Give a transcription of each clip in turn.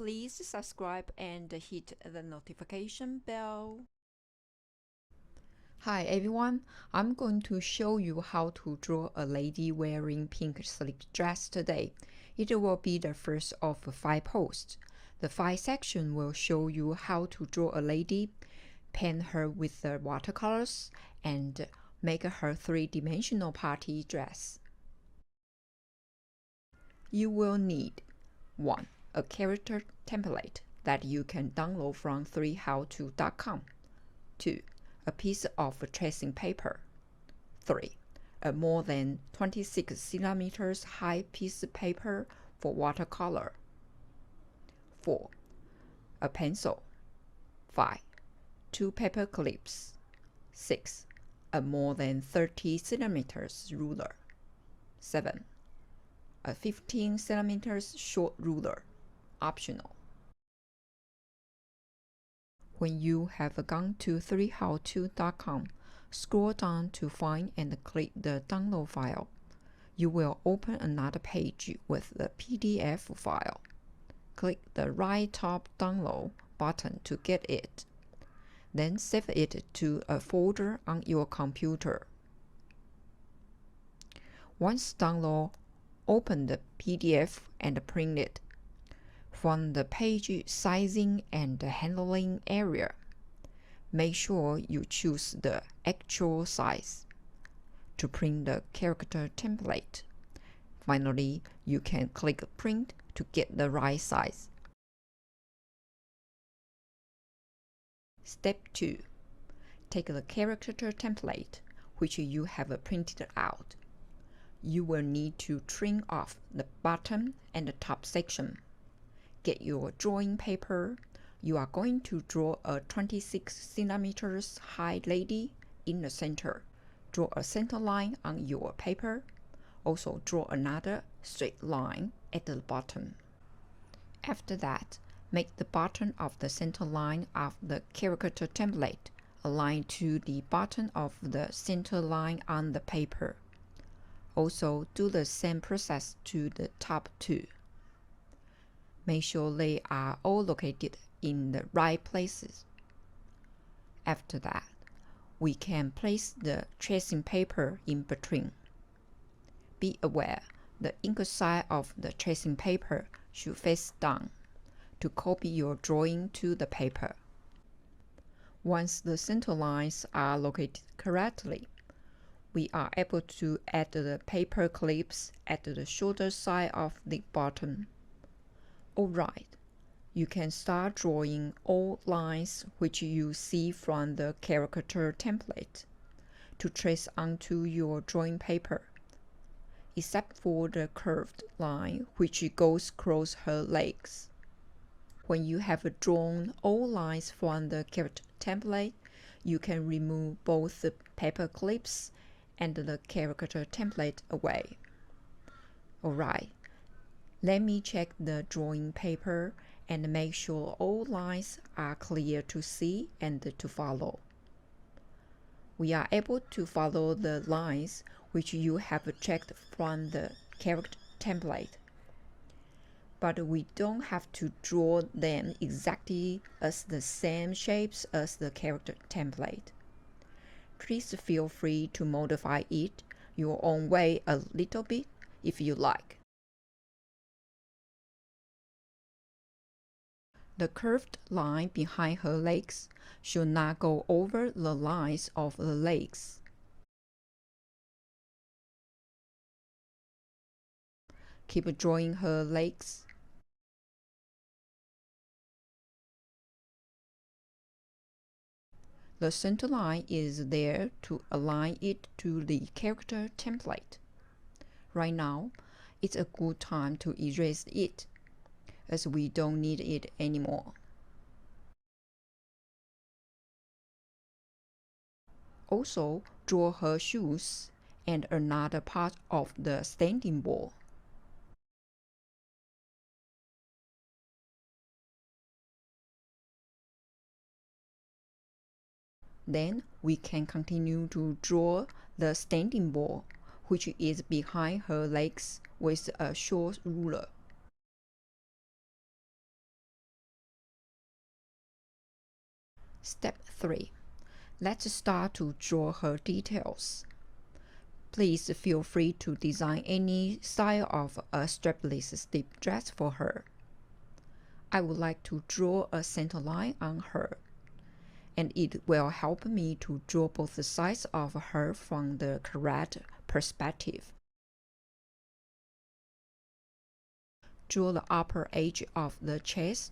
please subscribe and hit the notification bell. Hi everyone, I'm going to show you how to draw a lady wearing pink sleek dress today. It will be the first of 5 posts. The 5 section will show you how to draw a lady, paint her with the watercolors, and make her 3-dimensional party dress. You will need 1. A character template that you can download from 3howto.com. 2. A piece of tracing paper. 3. A more than 26 centimeters high piece of paper for watercolor. 4. A pencil. 5. 2 paper clips. 6. A more than 30 centimeters ruler. 7. A 15 centimeters short ruler, optional. When you have gone to 3howto.com, scroll down to find and click the download file. You will open another page with the PDF file. Click the right top download button to get it. Then save it to a folder on your computer. Once download, open the PDF and print it. From the page sizing and handling area, make sure you choose the actual size to print the character template. Finally, you can click Print to get the right size. Step 2. Take the character template, which you have printed out. You will need to trim off the bottom and the top section. Get your drawing paper. You are going to draw a 26 centimeters high lady in the center. Draw a center line on your paper. Also draw another straight line at the bottom. After that, make the bottom of the center line of the character template align to the bottom of the center line on the paper. Also, do the same process to the top 2. Make sure they are all located in the right places. After that, we can place the tracing paper in between. Be aware, the ink side of the tracing paper should face down to copy your drawing to the paper. Once the center lines are located correctly, we are able to add the paper clips at the shoulder side of the bottom. Alright, you can start drawing all lines which you see from the character template to trace onto your drawing paper, except for the curved line which goes across her legs. When you have drawn all lines from the character template, you can remove both the paper clips and the character template away. Alright, let me check the drawing paper and make sure all lines are clear to see and to follow. We are able to follow the lines which you have checked from the character template, but we don't have to draw them exactly as the same shapes as the character template. Please feel free to modify it your own way a little bit if you like. The curved line behind her legs should not go over the lines of the legs. Keep drawing her legs. The center line is there to align it to the character template. Right now, it's a good time to erase it, as we don't need it anymore. Also, draw her shoes and another part of the standing ball. Then we can continue to draw the standing ball, which is behind her legs with a short ruler. Step 3. Let's start to draw her details. Please feel free to design any style of a strapless slip dress for her. I would like to draw a center line on her, and it will help me to draw both sides of her from the correct perspective. Draw the upper edge of the chest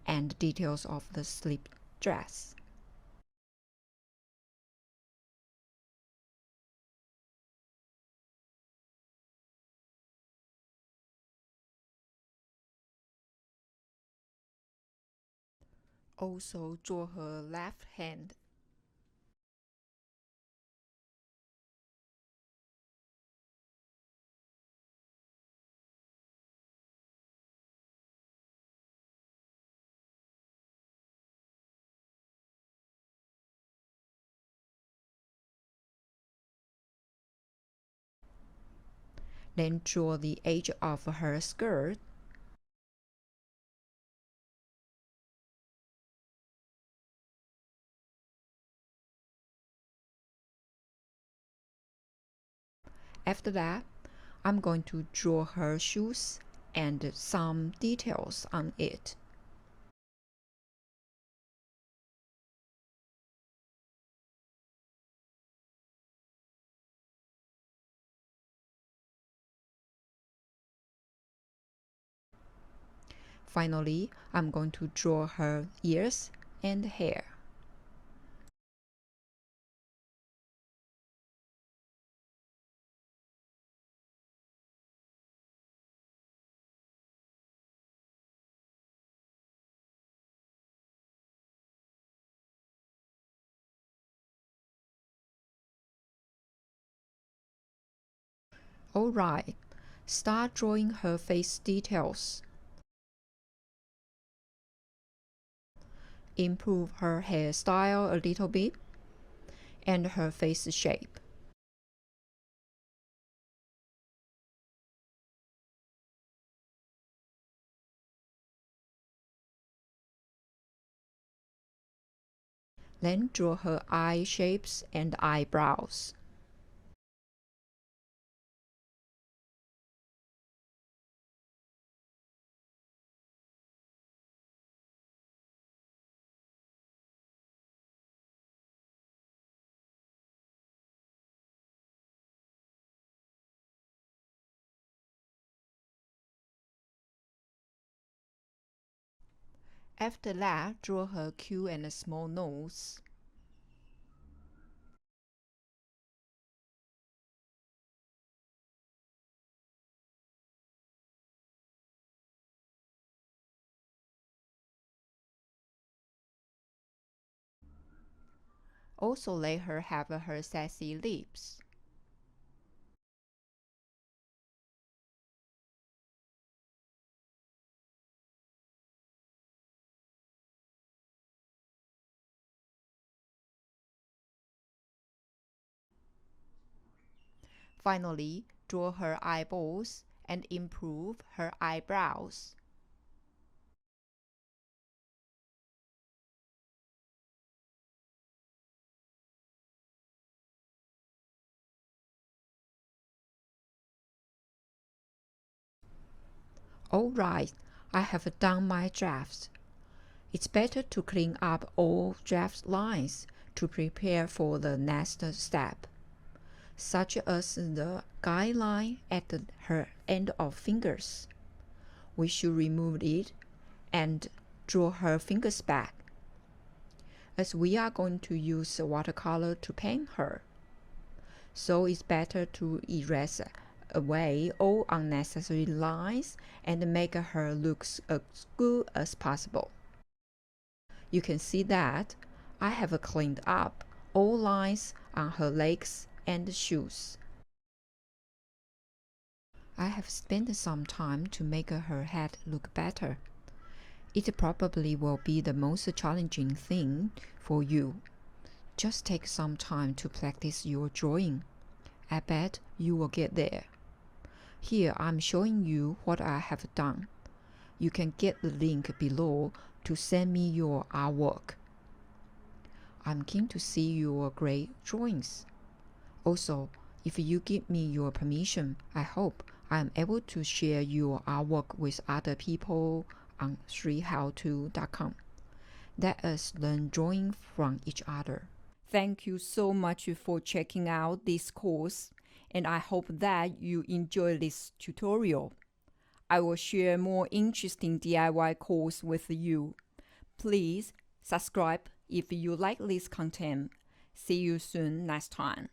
and details of the slip dress. Also draw her left hand. Then draw the edge of her skirt. After that, I'm going to draw her shoes and some details on it. Finally, I'm going to draw her ears and hair. Alright, start drawing her face details. Improve her hairstyle a little bit and her face shape. Then draw her eye shapes and eyebrows. After that, draw her cute and small nose. Also let her have her sassy lips. Finally, draw her eyeballs and improve her eyebrows. Alright, I have done my drafts. It's better to clean up all draft lines to prepare for the next step, such as the guideline at her end of fingers. We should remove it and draw her fingers back, as we are going to use watercolor to paint her. So it's better to erase away all unnecessary lines and make her look as good as possible. You can see that I have cleaned up all lines on her legs and shoes. I have spent some time to make her head look better. It probably will be the most challenging thing for you. Just take some time to practice your drawing. I bet you will get there. Here I'm showing you what I have done. You can get the link below to send me your artwork. I'm keen to see your great drawings. Also, if you give me your permission, I hope I am able to share your artwork with other people on streethowto.com. Let us learn drawing from each other. Thank you so much for checking out this course, and I hope that you enjoy this tutorial. I will share more interesting DIY course with you. Please subscribe if you like this content. See you soon next time.